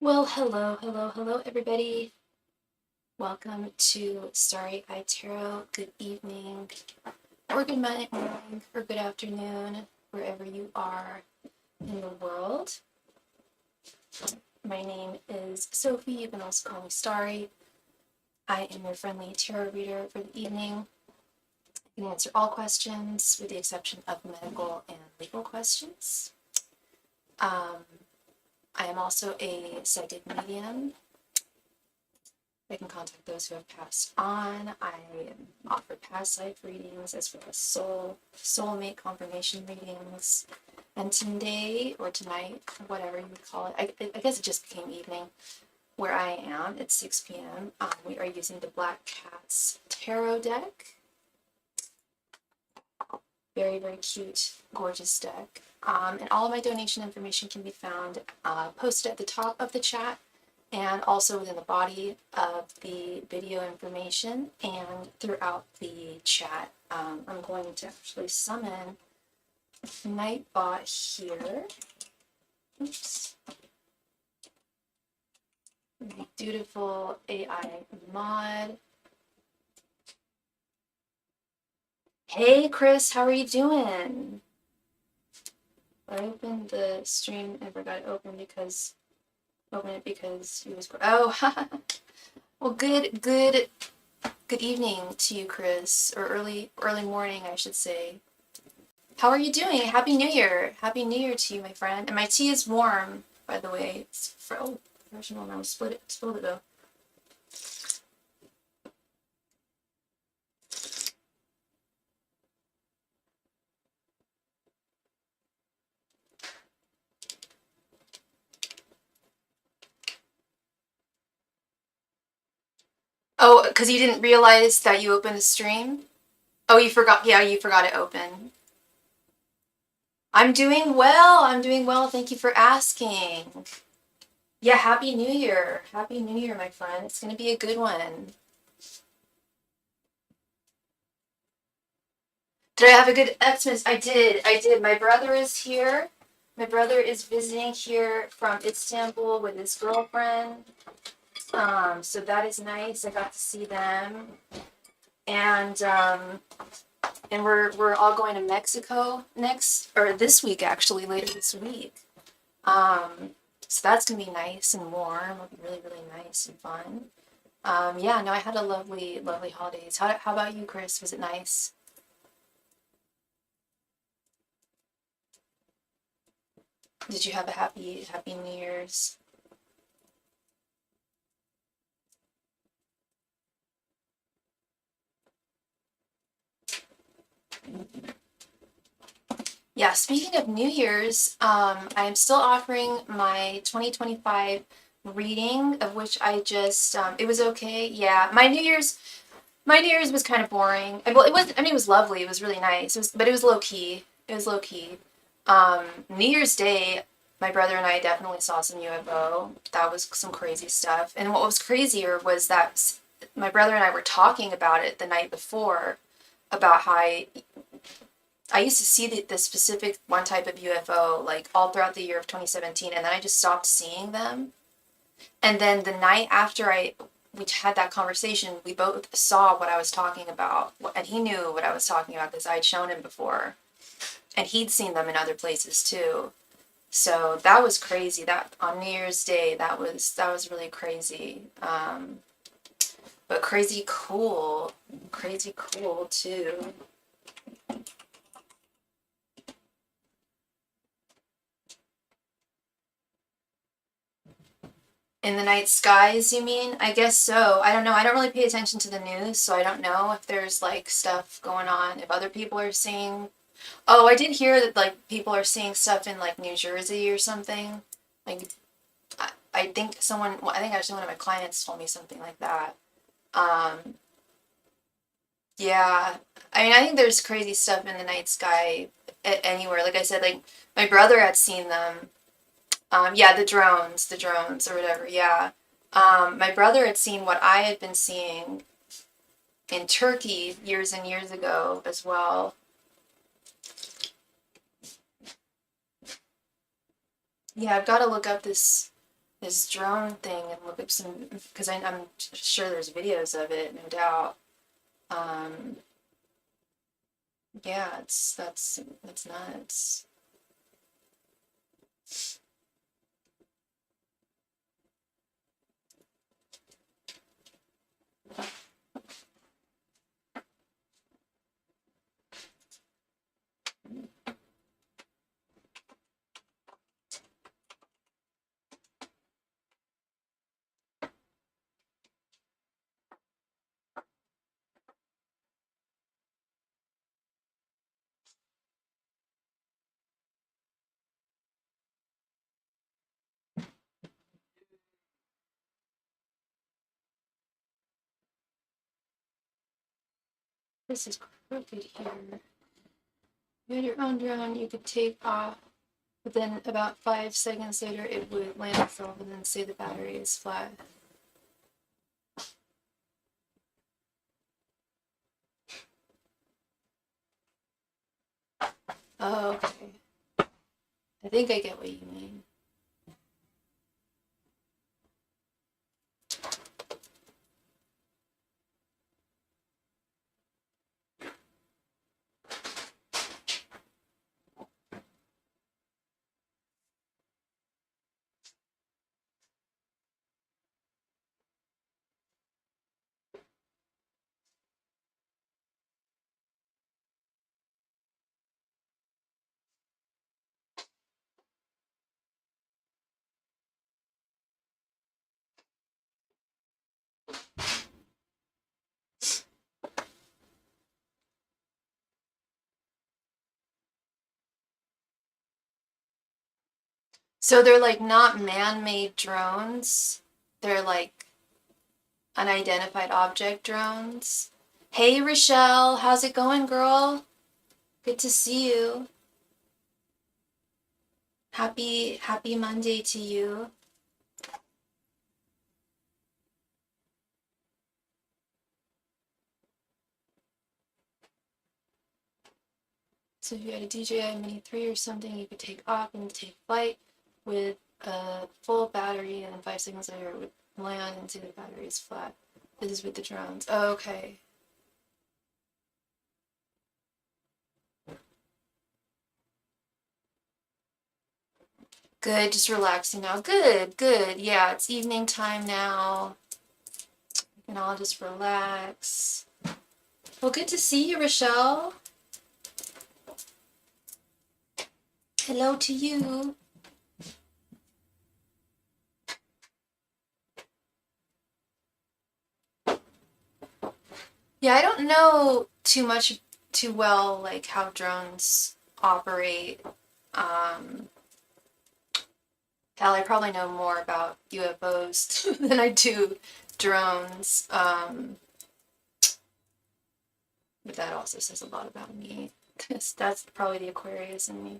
Well, hello, everybody. Welcome to Starry Tarot. Good evening, or good morning, or good afternoon, wherever you are in the world. My name is Sophie. You can also call me Starry. I am your friendly tarot reader for the evening. I can answer all questions with the exception of medical and legal questions. I am also a psychic medium. I can contact those who have passed on. I offer past life readings as well as soulmate confirmation readings. And today, or tonight, whatever you would call it, I guess it just became evening where I am. It's 6 p.m. We are using the Black Cat's Tarot deck. Very, very cute, gorgeous deck. And all of my donation information can be found posted at the top of the chat and also within the body of the video information and throughout the chat. I'm going to actually summon Nightbot here. Oops. Beautiful AI mod. Hey Chris, how are you doing? I opened the stream and forgot to open it because he was. Oh, well, good evening to you, Chris, or early morning, I should say. How are you doing? Happy New Year! Happy New Year to you, my friend. And my tea is warm, by the way. It's professional now. Spilled it though. Oh, because you didn't realize that you opened the stream? Oh, you forgot. Yeah, you forgot it open. I'm doing well. Thank you for asking. Yeah, Happy New Year. Happy New Year, my friend. It's going to be a good one. Did I have a good Xmas? I did. My brother is here. My brother is visiting here from Istanbul with his girlfriend. So that is nice. I got to see them. And we're all going to Mexico this week, actually, later this week. So that's gonna be nice and warm. It'll be really, really nice and fun. Yeah, no, I had a lovely holidays. How about you, Chris? Was it nice? Did you have a happy New Year's? Yeah, speaking of New Year's, I am still offering my 2025 reading, of which I just it was okay. Yeah, my New Year's was kind of boring. Well, it was. I mean, it was lovely. It was really nice. But it was low key. New Year's Day, my brother and I definitely saw some UFO. That was some crazy stuff. And what was crazier was that my brother and I were talking about it the night before, about how I used to see the specific one type of UFO like all throughout the year of 2017, and then I just stopped seeing them. And then the night after we had that conversation, we both saw what I was talking about, and he knew what I was talking about because I'd shown him before, and he'd seen them in other places too. So that was crazy. That on New Year's Day, that was really crazy. But crazy cool too. In the night skies, you mean? I guess so. I don't know. I don't really pay attention to the news, so I don't know if there's like stuff going on. If other people are seeing. Oh, I did hear that like people are seeing stuff in like New Jersey or something. Like, I think I think actually one of my clients told me something like that. Um, yeah. I mean, I think there's crazy stuff in the night sky anywhere. Like I said, like my brother had seen them. Yeah, the drones or whatever. Yeah. My brother had seen what I had been seeing in Turkey years and years ago as well. Yeah, I've got to look up this this drone thing and look up some, because I'm sure there's videos of it, no doubt. Um, yeah, that's nuts. This is crooked here. You had your own drone, you could take off, but then about 5 seconds later it would land itself and then say the battery is flat. Oh, okay. I think I get what you mean. So they're like not man-made drones. They're like unidentified object drones. Hey Rochelle, how's it going, girl? Good to see you. Happy Monday to you. So if you had a DJI Mini 3 or something, you could take off and take flight with a full battery, and in 5 seconds later it would land into the battery's flat. This is with the drones. Oh, okay. Good, just relaxing now. Good, good. Yeah, it's evening time now. We can all just relax. Well, good to see you, Rochelle. Hello to you. Yeah, I don't know too well, like how drones operate. Hell, I probably know more about UFOs than I do drones. But that also says a lot about me. That's probably the Aquarius in me.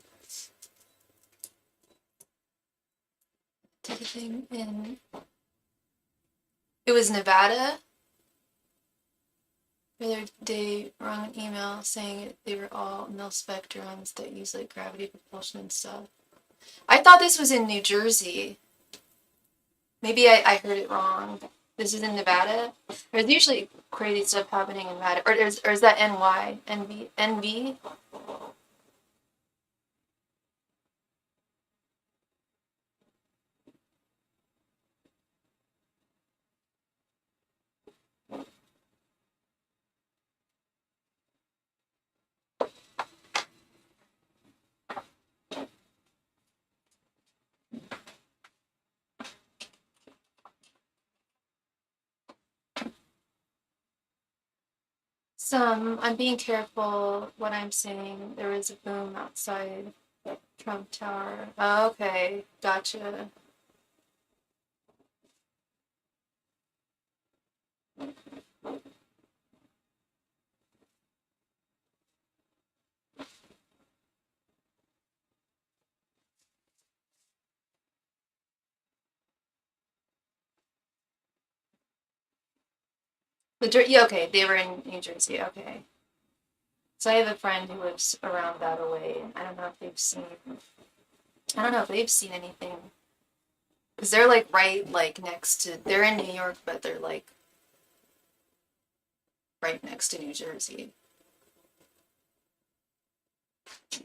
Did a thing in. It was Nevada. The other day, wrong an email saying they were all mil-spec drones that use like gravity propulsion and stuff. I thought this was in New Jersey. Maybe I heard it wrong. This is in Nevada. There's usually crazy stuff happening in Nevada. Or is that NY? NV? NV? I'm being careful what I'm saying. There was a boom outside Trump Tower. Oh, okay, gotcha. Yeah, okay, they were in New Jersey. Okay, so I have a friend who lives around that way. I don't know if they've seen. I don't know if they've seen anything Because they're like right like next to, they're in New York, but they're like right next to New Jersey.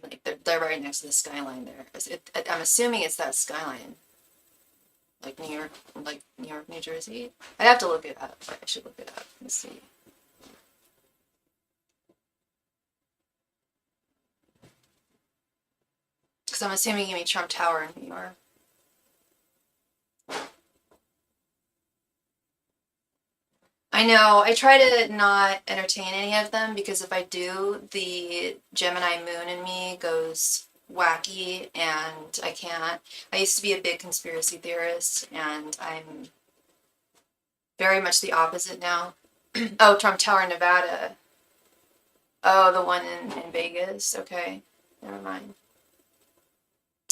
Like they're right next to the skyline there. I'm assuming it's that skyline. Like New York, New Jersey. I have to look it up. I should look it up and see. Because I'm assuming you mean Trump Tower in New York. I know. I try to not entertain any of them because if I do, the Gemini moon in me goes wacky and I can't. I used to be a big conspiracy theorist and I'm very much the opposite now. Oh, Trump Tower, Nevada. Oh, the one in Vegas. Okay. Never mind.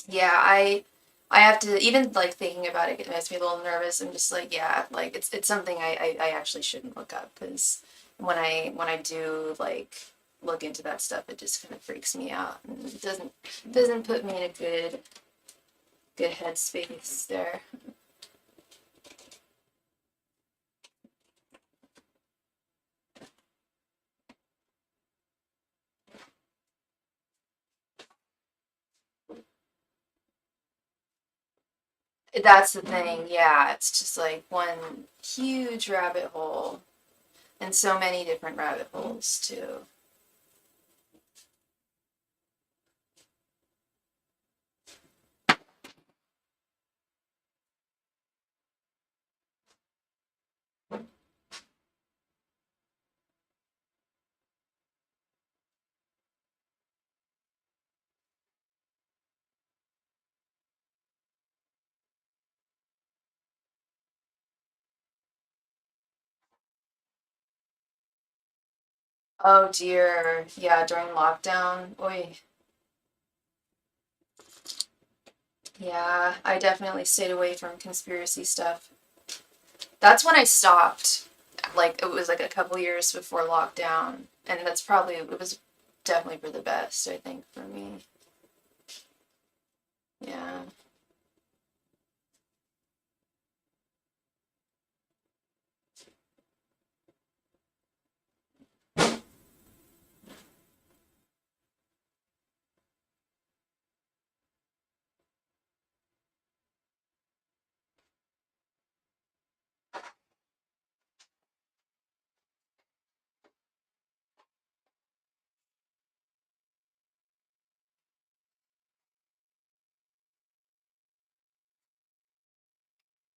Yeah, I have to, even like thinking about it, it makes me a little nervous. I'm just like, yeah, like it's something I actually shouldn't look up because when I do like look into that stuff, it just kind of freaks me out and it doesn't put me in a good headspace there. That's the thing, yeah, it's just like one huge rabbit hole and so many different rabbit holes too. Oh dear, yeah, during lockdown, oy. Yeah, I definitely stayed away from conspiracy stuff. That's when I stopped. Like it was like a couple years before lockdown, and that's probably it was definitely for the best, I think, for me. Yeah.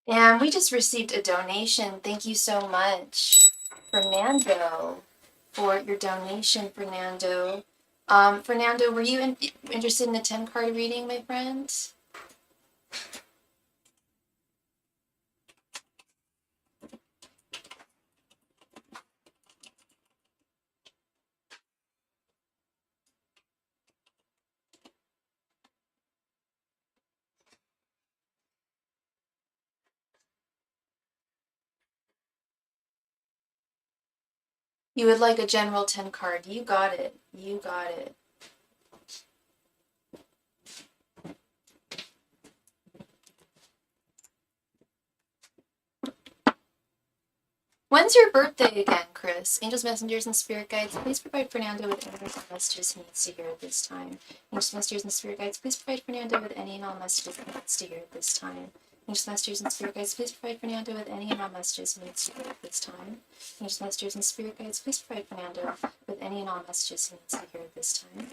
And we just received a donation. Thank you so much, Fernando, for your donation, Fernando. Fernando, were you interested in a 10 card reading, my friend? You would like a general 10 card. You got it. You got it. When's your birthday again, Chris? Angels, messengers, and spirit guides, please provide Fernando with any and all messages he needs to hear at this time. Angels, messengers, and spirit guides, please provide Fernando with any and all messages he needs to hear at this time. Angels, messengers, and spirit guides, please provide Fernando with any and all messages he needs to hear at this time. Angels, messengers, and spirit guides, please provide Fernando with any and all messages he needs to hear at this time.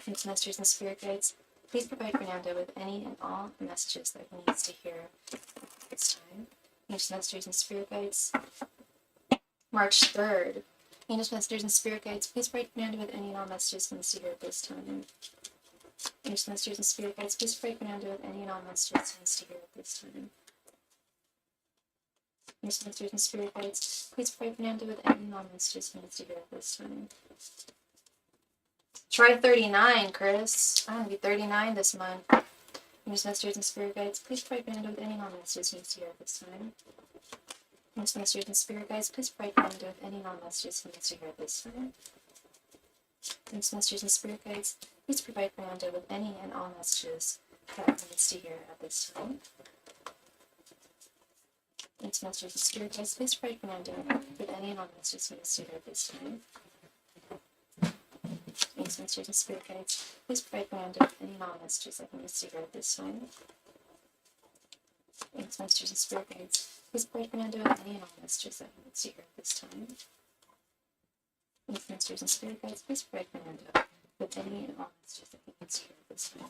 Angels, messengers, and spirit guides, please provide Fernando with any and all messages that he needs to hear at this time. Angels, messengers, and spirit guides, March 3rd. Angels, messengers, and spirit guides, please provide Fernando with any and all messages he needs to hear at this time. Angels, messengers, and spirit guides, please provide Fernando with any and all messages he needs to hear at this time. Angels, messengers, and spirit guides, please provide Fernando with any and all messages he needs to hear at this time. Try 39, Chris. I'm gonna be 39 this month. Angels, messengers, and spirit guides, please provide Fernando with any and all messages he needs to hear at this time. Angels, messengers, and spirit guides, please provide Fernando with any and all messages he needs to hear at this time. Angels, messengers, and spirit guides, please provide Fernando with any and all messages that he needs to hear at this time. Thanks, Masters and Spirit Guides. Please pray for Nando with any and all Masters and Spirit at this time. Thanks, Masters and Spirit Guides. Please pray for Nando with any and all Masters that can be Spirit at this time. Thanks, Masters and Spirit Guides. Please pray for Nando with any and all Masters that can be Spirit at this time. Thanks, Masters and Spirit Guides. Please pray for Nando with any and all Masters that can be Spirit at this time.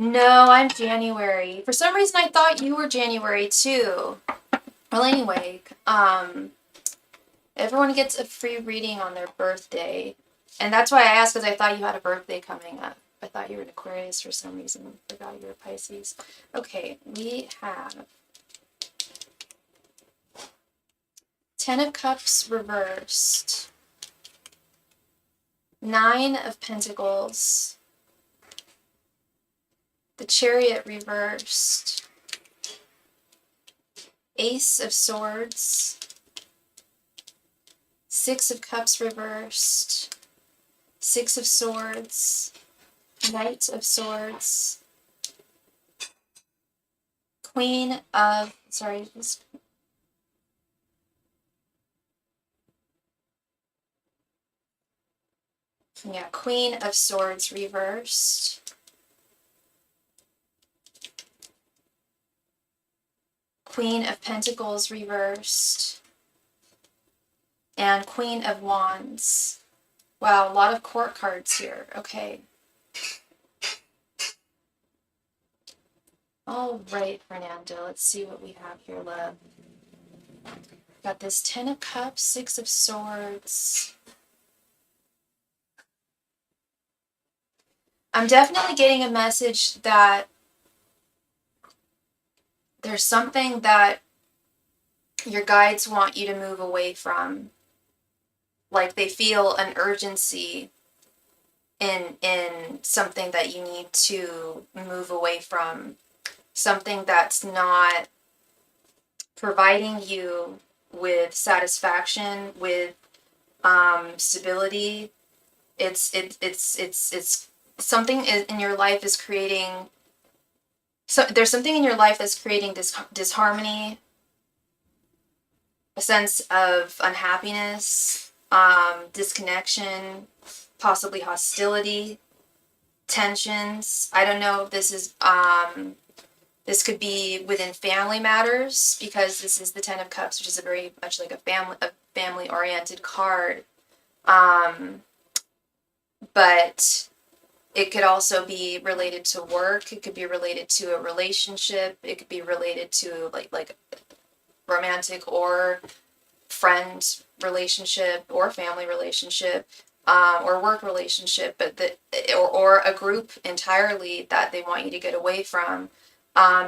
No, I'm January. For some reason, I thought you were January too. Well, anyway, everyone gets a free reading on their birthday, and that's why I asked, because I thought you had a birthday coming up. I thought you were an Aquarius for some reason. I forgot you were Pisces. Okay, we have 10 of Cups reversed, 9 of Pentacles, the Chariot reversed, Ace of Swords, 6 of Cups reversed, 6 of Swords, Knight of Swords, Queen of, Queen of Swords reversed, Queen of Pentacles reversed, and Queen of Wands. Wow, a lot of court cards here. Okay. All right, Fernando, let's see what we have here, love. Got this 10 of Cups, 6 of Swords. I'm definitely getting a message that there's something that your guides want you to move away from. Like they feel an urgency in something that you need to move away from. Something that's not providing you with satisfaction, with stability. It's something in your life is creating. So there's something in your life that's creating disharmony, a sense of unhappiness, disconnection, possibly hostility, tensions. I don't know if this is this could be within family matters, because this is the 10 of Cups, which is a very much like a family oriented card. But it could also be related to work. It could be related to a relationship. It could be related to like romantic or friend relationship or family relationship, or work relationship, but or a group entirely that they want you to get away from,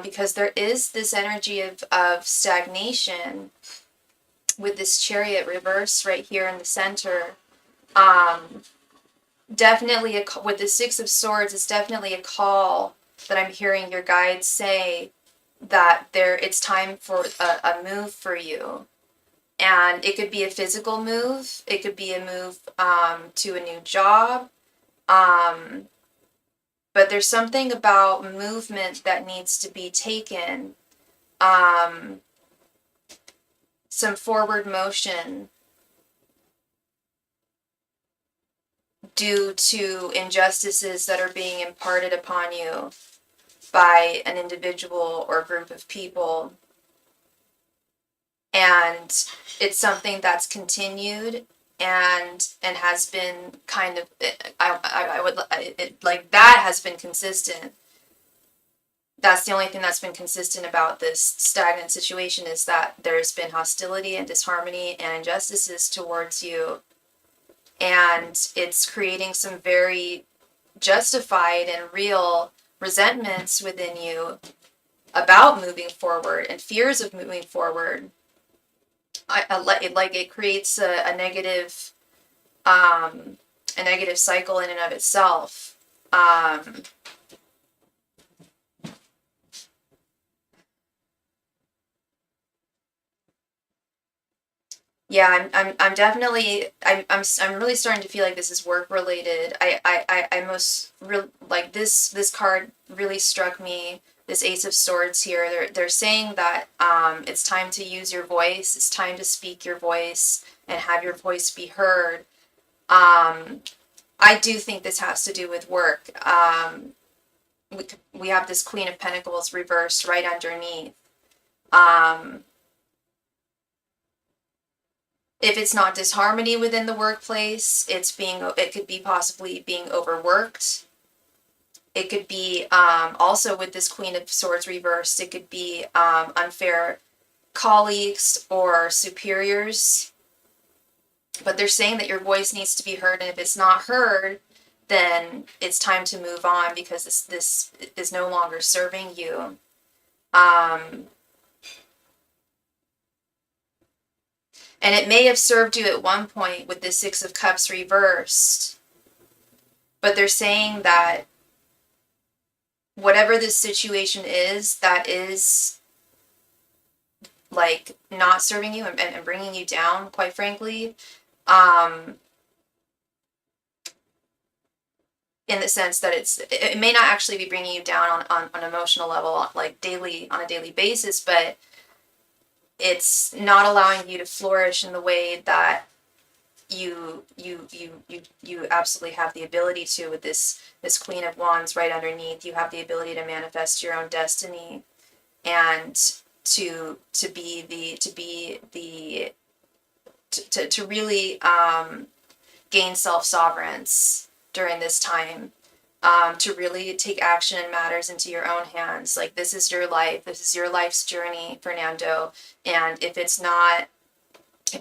because there is this energy of stagnation with this Chariot reverse right here in the center. Definitely with the 6 of Swords, it's definitely a call that I'm hearing your guides say that it's time for a move for you. And it could be a physical move. It could be a move to a new job. But there's something about movement that needs to be taken. Some forward motion due to injustices that are being imparted upon you by an individual or group of people. And it's something that's continued and has been kind of, that has been consistent. That's the only thing that's been consistent about this stagnant situation, is that there's been hostility and disharmony and injustices towards you. And it's creating some very justified and real resentments within you about moving forward and fears of moving forward. It creates a negative cycle in and of itself. Yeah, I'm definitely I'm really starting to feel like this is work related. I most real like this card really struck me. this Ace of Swords here, they're saying that it's time to use your voice. It's time to speak your voice and have your voice be heard. I do think this has to do with work. We have this Queen of Pentacles reversed right underneath. If it's not disharmony within the workplace, it could be possibly being overworked. It could be also with this Queen of Swords reversed, it could be unfair colleagues or superiors. But they're saying that your voice needs to be heard, and if it's not heard, then it's time to move on because this is no longer serving you. And it may have served you at one point with the Six of Cups reversed. But they're saying that whatever this situation is, that is like not serving you and bringing you down, quite frankly, in the sense that it may not actually be bringing you down on an emotional level, like on a daily basis, but it's not allowing you to flourish in the way that you absolutely have the ability to with this Queen of Wands right underneath. You have the ability to manifest your own destiny and to really gain self-sovereignty during this time, to really take action and matters into your own hands. Like, this is your life. This is your life's journey, Fernando. And if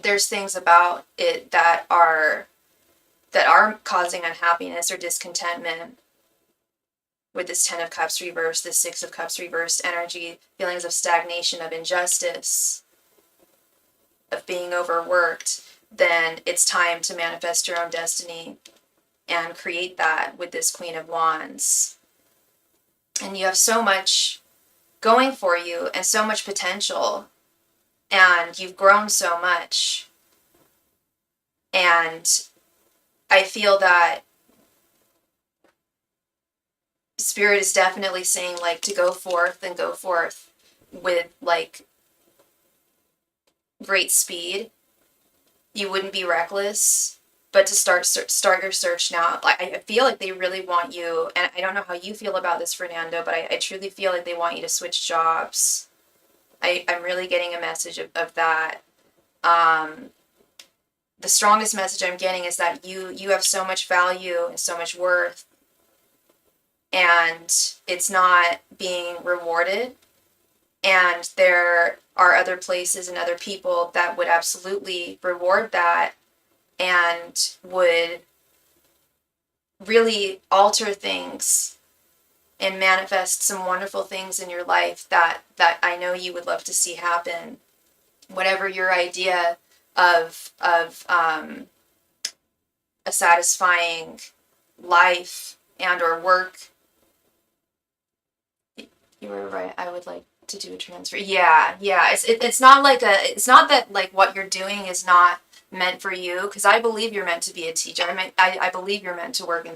there's things about it that are causing unhappiness or discontentment, with this Ten of Cups reversed, this Six of Cups reversed energy, feelings of stagnation, of injustice, of being overworked, then it's time to manifest your own destiny and create that with this Queen of Wands. And you have so much going for you and so much potential, and you've grown so much. And I feel that Spirit is definitely saying, like, to go forth and go forth with, like, great speed. You wouldn't be reckless, but to start your search now. Like, I feel like they really want you, and I don't know how you feel about this, Fernando, but I truly feel like they want you to switch jobs. I'm really getting a message of that. The strongest message I'm getting is that you have so much value and so much worth, and it's not being rewarded. And there are other places and other people that would absolutely reward that and would really alter things and manifest some wonderful things in your life that I know you would love to see happen. Whatever your idea of a satisfying life and or work. You were right. I would like to do a transfer. Yeah. It's not that like what you're doing is not meant for you, because I believe you're meant to be a teacher. I believe you're meant to work in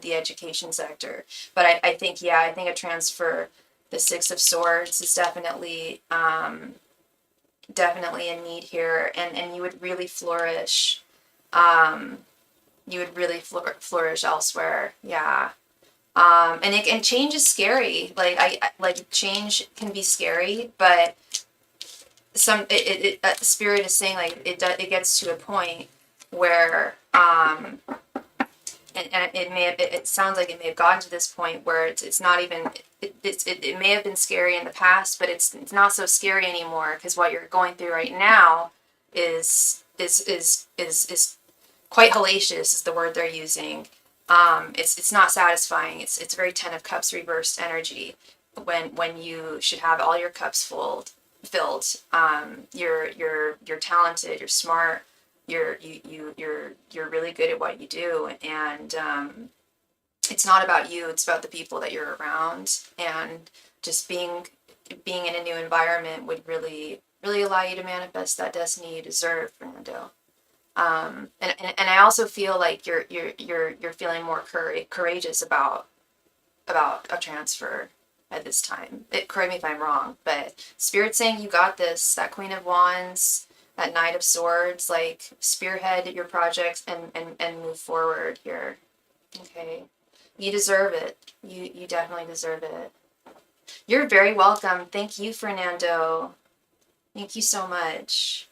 the education sector. But I think a transfer, the Six of Swords, is definitely a need here, and you would really flourish. You would really flourish elsewhere. Yeah. And change is scary. Like change can be scary, but Spirit is saying, like, it gets to a point where and it sounds like it may have gotten to this point where it's not even it may have been scary in the past, but it's not so scary anymore, because what you're going through right now is quite hellacious, is the word they're using. It's not satisfying. It's very Ten of Cups reversed energy, when you should have all your cups filled. You're talented, you're smart, you're really good at what you do, and it's not about you, it's about the people that you're around, and just being in a new environment would really allow you to manifest that destiny you deserve, Fernando. And I also feel like you're feeling more courageous about a transfer. at this time. Correct me if I'm wrong, but Spirit's saying you got this. That Queen of Wands, that Knight of Swords, like spearhead your projects and move forward here. Okay. You deserve it. You definitely deserve it. You're very welcome. Thank you, Fernando. Thank you so much.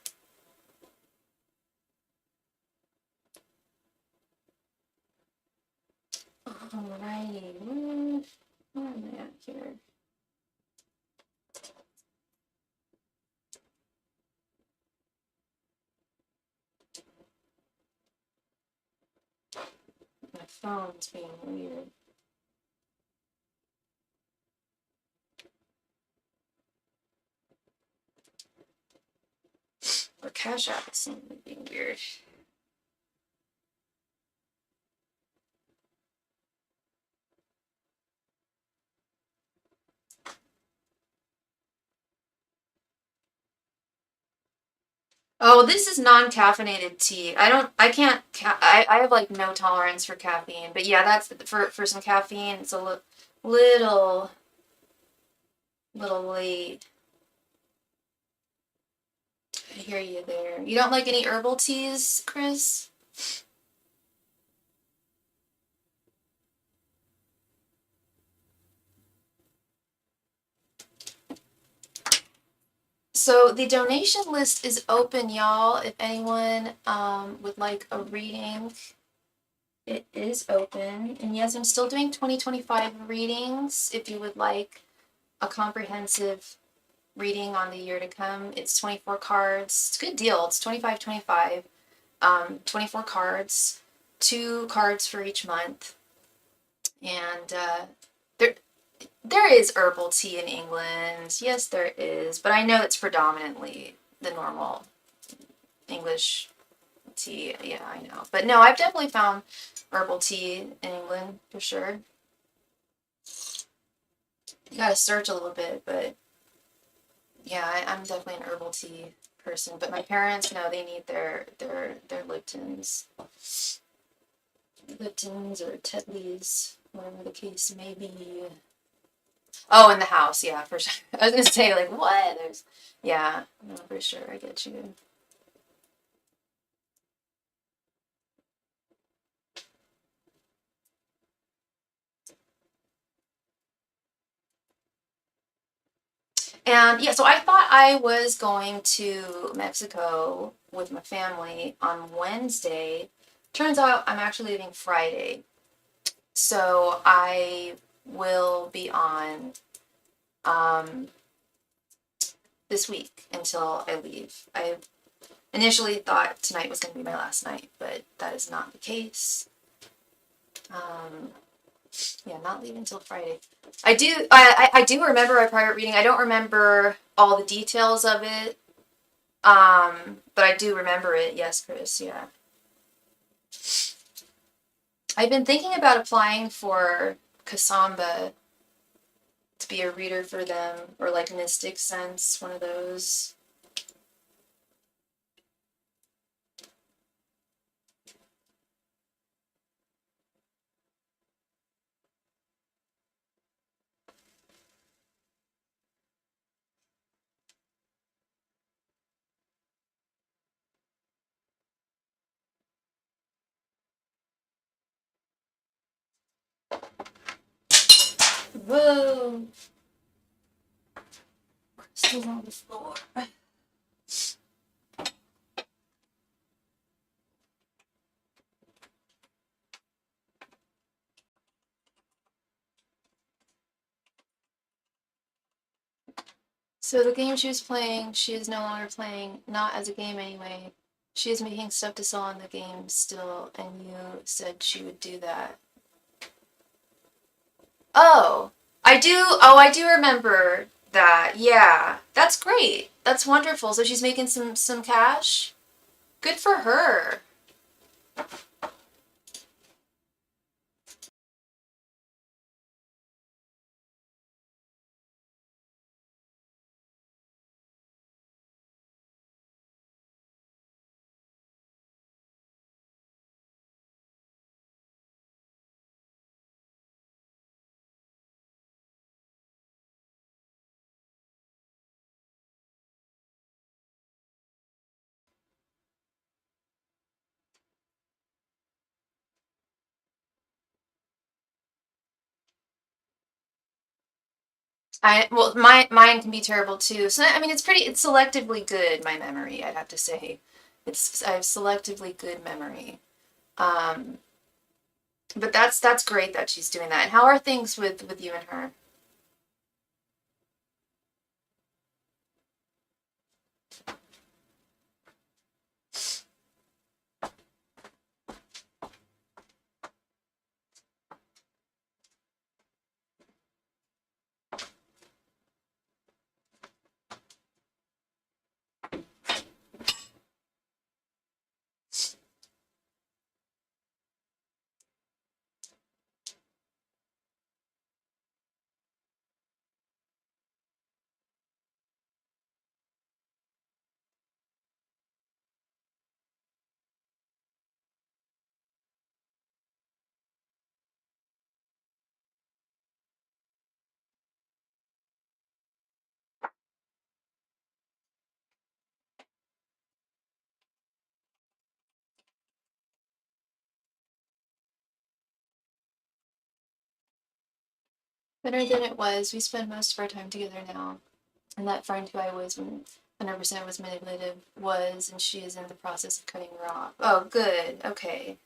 Alrighty. Where am I at here? My phone's being weird. Or CashApp is being weird. Oh, this is non-caffeinated tea. I have like no tolerance for caffeine. But yeah, that's for some caffeine. It's a little late. I hear you there. You don't like any herbal teas, Chris? So the donation list is open, y'all. If anyone would like a reading, it is open. And yes, I'm still doing 2025 readings. If you would like a comprehensive reading on the year to come, it's 24 cards. It's a good deal. It's 25-25. 24 cards, 2 cards for each month. And there is herbal tea in England. Yes, there is. But I know it's predominantly the normal English tea. Yeah, I know. But no, I've definitely found herbal tea in England for sure. You gotta search a little bit, but yeah, I'm definitely an herbal tea person. But my parents, no, they need their Liptons. Liptons or Tetleys, whatever the case may be. Oh, in the house, yeah, for sure. I was gonna say, like, what? Yeah, no, for sure, I get you. And yeah, so I thought I was going to Mexico with my family on Wednesday. Turns out I'm actually leaving Friday. So I will be on um, this week until I leave. I initially thought tonight was going to be my last night, but that is not the case. Yeah, not leaving until Friday. I do remember a private reading. I don't remember all the details of it. But I do remember it. Yes, Chris, yeah. I've been thinking about applying for Kasamba to be a reader for them, or like Mystic Sense, one of those. Whoa! Crystals on the floor. So the game she was playing, she is no longer playing, not as a game anyway. She is making stuff to sell on the game still, and you said she would do that. Oh, I do remember that. Yeah, that's great. That's wonderful. So she's making some cash. Good for her. Well, mine can be terrible too. So I mean, it's selectively good. My memory, I'd have to say, I have selectively good memory. Um, but that's great that she's doing that. And how are things with you and her? Better than it was. We spend most of our time together now. And that friend who I was when 100% was manipulative was, and she is in the process of cutting her off. Oh, good. Okay.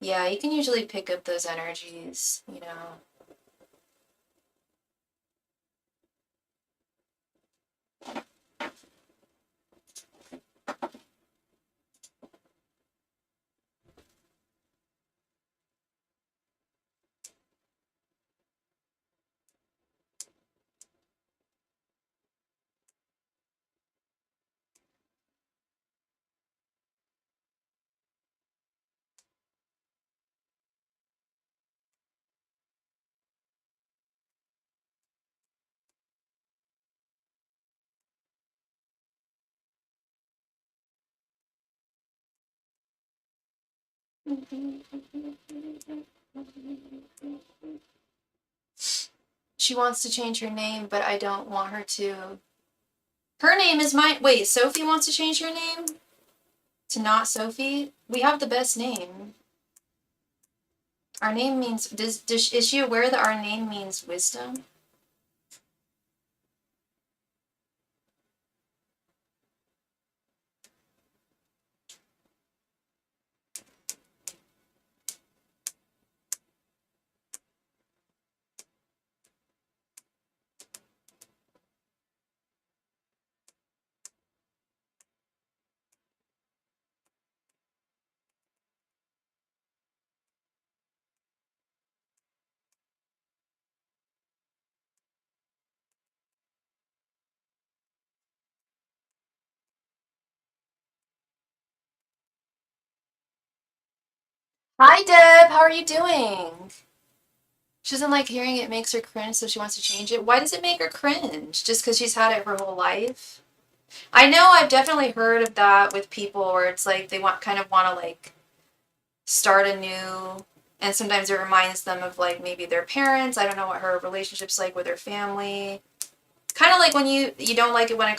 Yeah, you can usually pick up those energies, you know. She wants to change her name, but I don't want her to. Her name is mine. Wait, Sophie wants to change her name to not Sophie? We have the best name. Our name means. Is she aware that our name means wisdom? Hi, Deb. How are you doing? She doesn't like hearing it makes her cringe, so she wants to change it. Why does it make her cringe? Just because she's had it her whole life? I know I've definitely heard of that with people where it's like they want to like start anew, and sometimes it reminds them of like maybe their parents. I don't know what her relationship's like with her family. Kind of like when you don't like it when I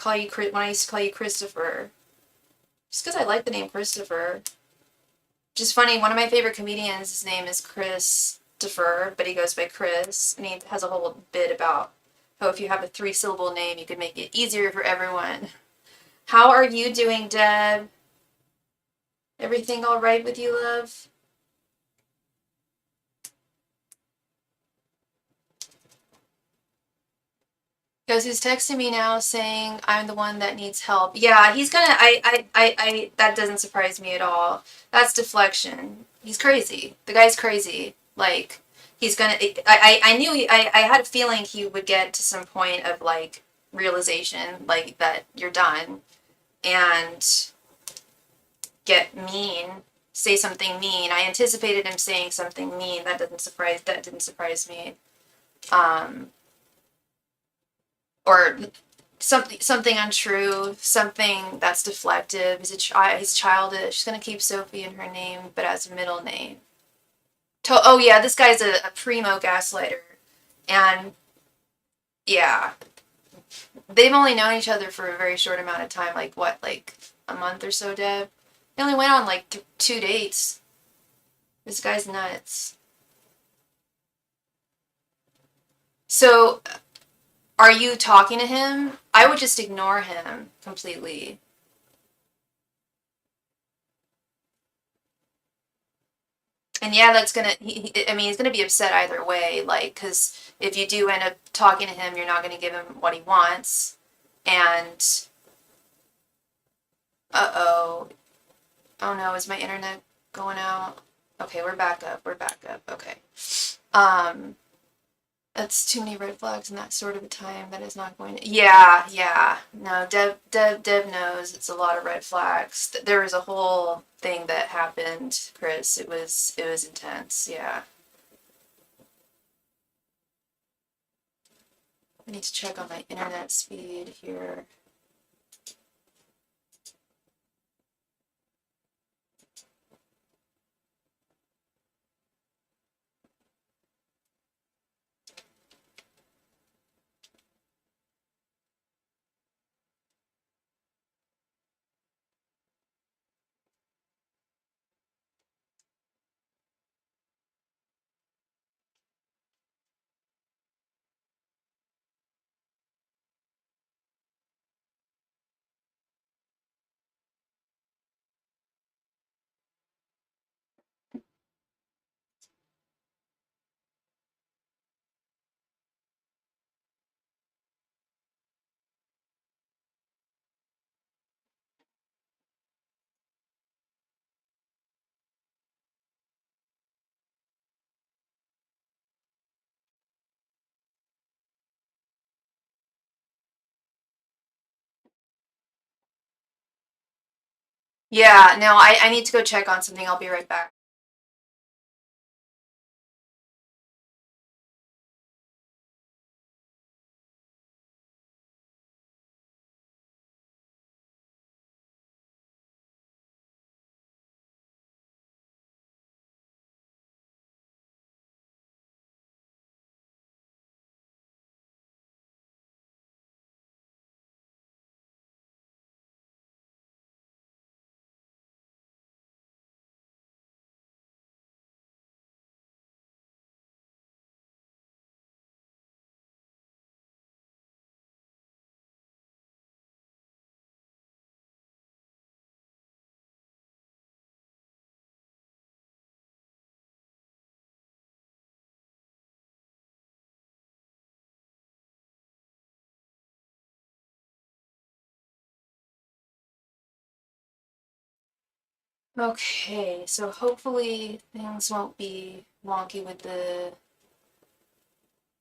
used to call you Christopher, just because I like the name Christopher. Just funny. One of my favorite comedians, his name is Christopher, but he goes by Chris, and he has a whole bit about how if you have a 3-syllable name, you can make it easier for everyone. How are you doing, Deb? Everything all right with you, love? Because he's texting me now saying I'm the one that needs help. Yeah, he's gonna. That doesn't surprise me at all. That's deflection. He's crazy. The guy's crazy. Like, he's gonna. I knew. I had a feeling he would get to some point of like realization, like that you're done, and get mean, say something mean. I anticipated him saying something mean. That didn't surprise me. Um, or something untrue, something that's deflective. He's childish. She's gonna keep Sophie in her name, but as a middle name. Oh yeah, this guy's a primo gaslighter, and yeah, they've only known each other for a very short amount of time. Like what, like a month or so, Deb? They only went on like 2 dates. This guy's nuts. So, are you talking to him? I would just ignore him completely. And yeah, that's gonna. I mean, he's gonna be upset either way. Like, because if you do end up talking to him, you're not gonna give him what he wants. And uh-oh. Oh no, is my internet going out? Okay, we're back up. We're back up. Okay. Um, that's too many red flags in that sort of a time. That is not going to. Yeah, yeah. No, Deb knows it's a lot of red flags. There was a whole thing that happened, Chris. It was intense. Yeah. I need to check on my internet speed here. Yeah, no, I need to go check on something. I'll be right back. Okay, so hopefully things won't be wonky with the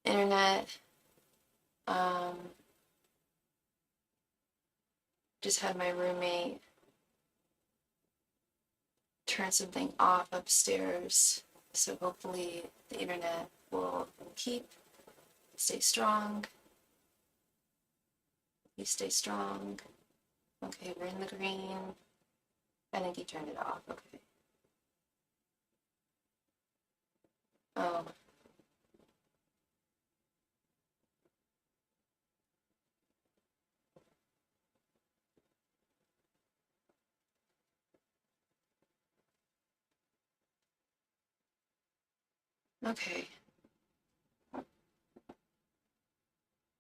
internet. Um, just had my roommate turn something off upstairs, so hopefully the internet will stay strong. You stay strong. Okay, we're in the green. I think he turned it off. Okay. Oh, okay.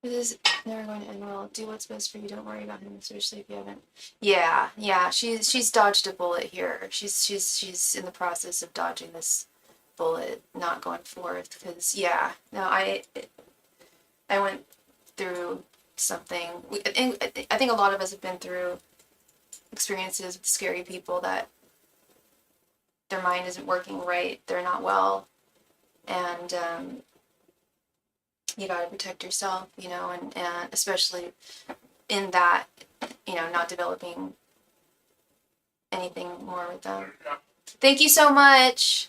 It is never going to end well. Do what's best for you. Don't worry about him, especially if you haven't. Yeah, yeah. She's dodged a bullet here. She's in the process of dodging this bullet, not going forth. Because yeah, no, I went through something. I think a lot of us have been through experiences with scary people that their mind isn't working right. They're not well, and you gotta protect yourself, and especially in that, not developing anything more with them. Thank you so much.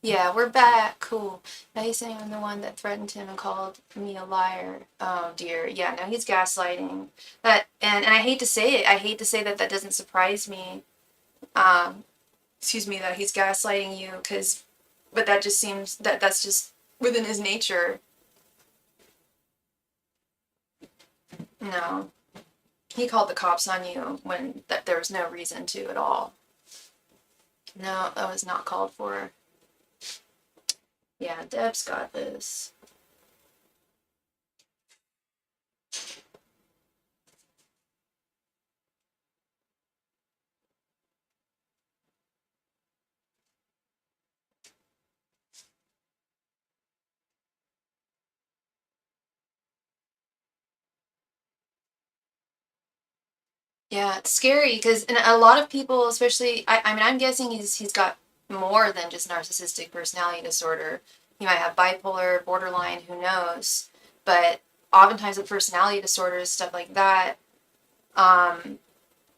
Yeah, we're back. Cool. Now he's saying I'm the one that threatened him and called me a liar. Oh dear. Yeah, no, he's gaslighting. That and I hate to say it. I hate to say that that doesn't surprise me. Um, excuse me, that he's gaslighting you, but that just seems that's just within his nature. No, he called the cops on you when there was no reason to at all. No, that was not called for. Yeah, Deb's got this. Yeah, it's scary because and a lot of people, especially I mean, I'm guessing he's got more than just narcissistic personality disorder. He might have bipolar, borderline, who knows? But oftentimes with personality disorders, stuff like that, um,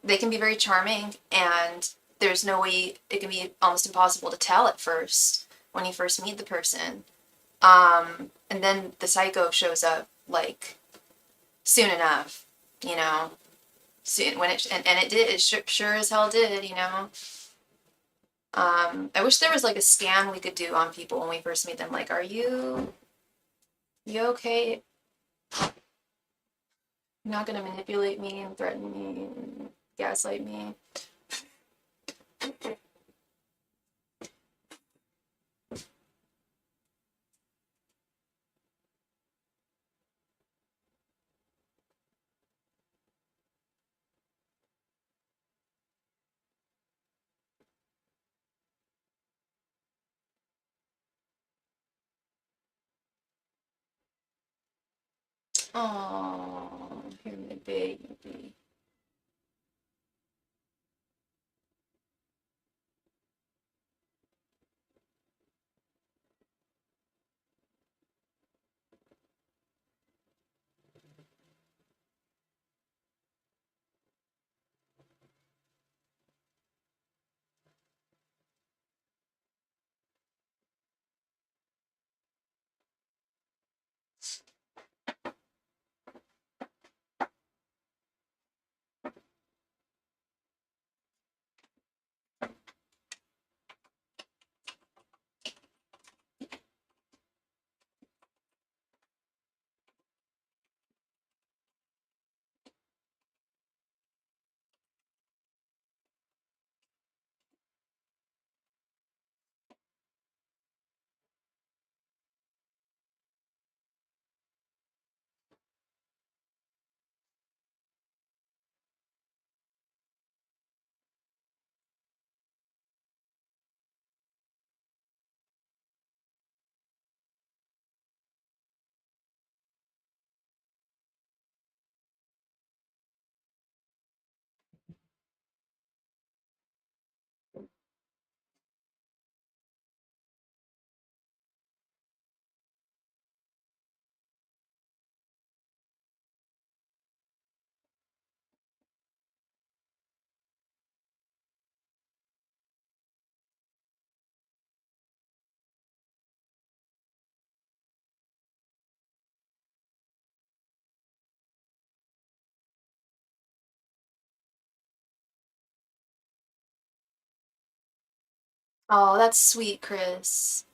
they can be very charming, and there's no way it can be almost impossible to tell at first when you first meet the person. And then the psycho shows up like soon enough, you know. Soon when and it did it sure as hell did, you know. I wish there was like a scan we could do on people when we first meet them, like, are you okay? You're not gonna manipulate me and threaten me and gaslight me. Oh, you're my baby. Oh, that's sweet, Chris.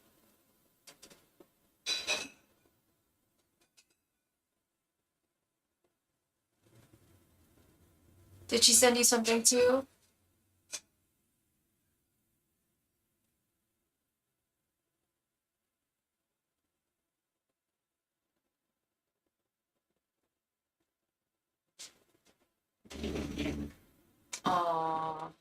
Did she send you something too? Oh,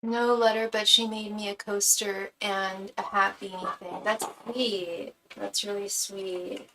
No letter, but she made me a coaster and a hat beanie thing. That's sweet. That's really sweet.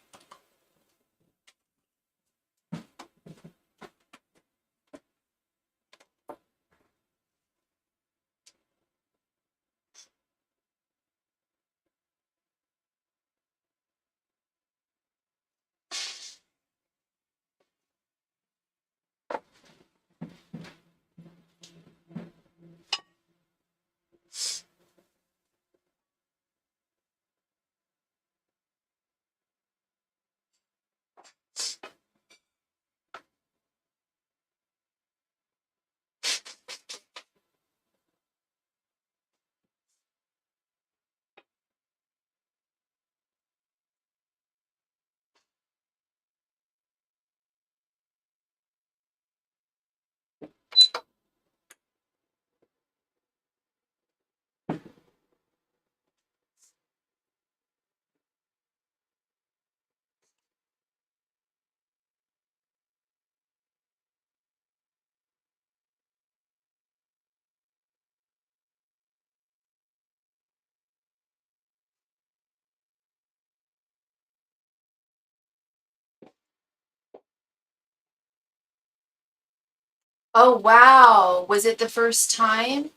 Oh, wow. Was it the first time?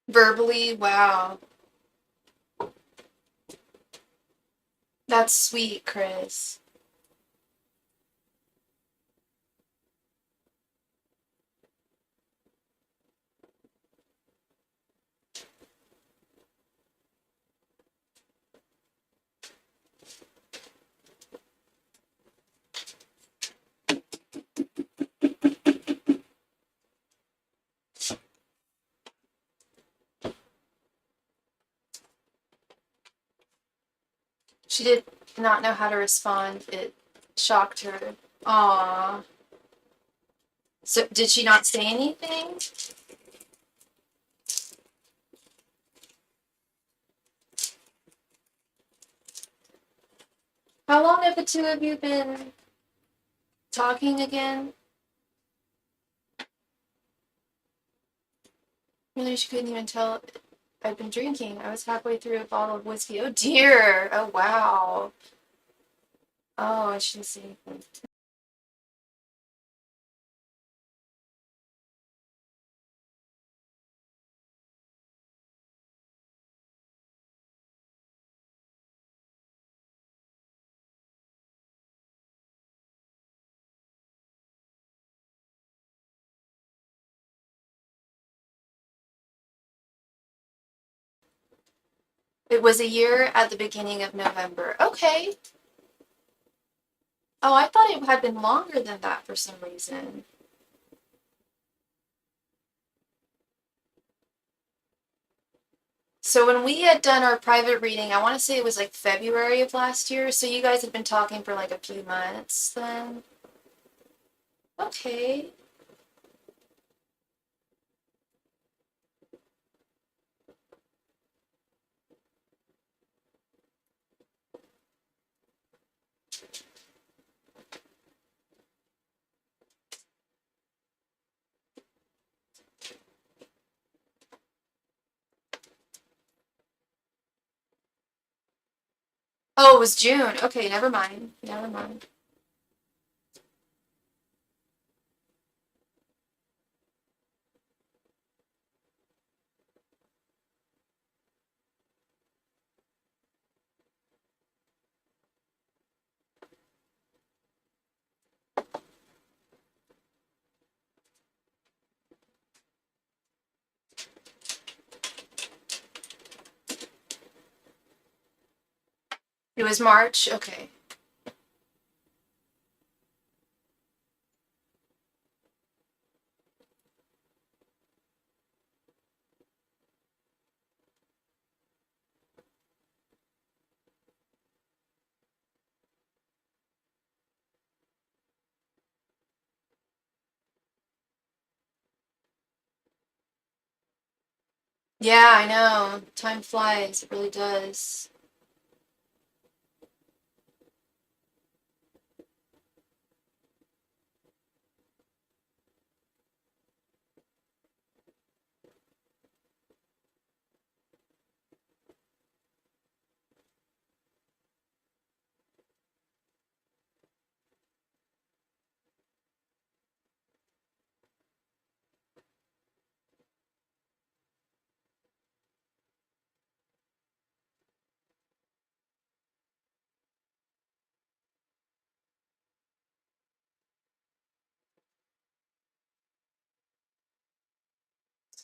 Verbally? Wow. That's sweet, Chris. She did not know how to respond. It shocked her. Aww. So, did she not say anything? How long have the two of you been talking again? Really, she couldn't even tell I'd been drinking. I was halfway through a bottle of whiskey. Oh dear. Oh wow. Oh, I shouldn't say anything. It was a year at the beginning of November. Okay. Oh, I thought it had been longer than that for some reason. So when we had done our private reading, I want to say it was like February of last year. So you guys had been talking for like a few months then. Okay. Oh, it was June. Okay, never mind. Never mind. It was March. Okay. Yeah, I know. Time flies. It really does.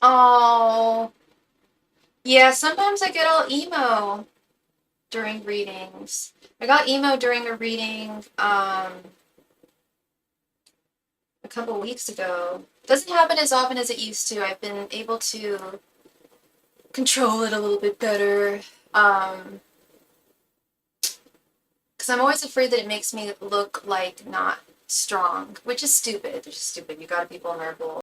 Oh, yeah, sometimes I get all emo during readings. I got emo during a reading a couple weeks ago. Doesn't happen as often as it used to. I've been able to control it a little bit better. Because I'm always afraid that it makes me look like not strong, which is stupid. It's just stupid. You gotta be vulnerable.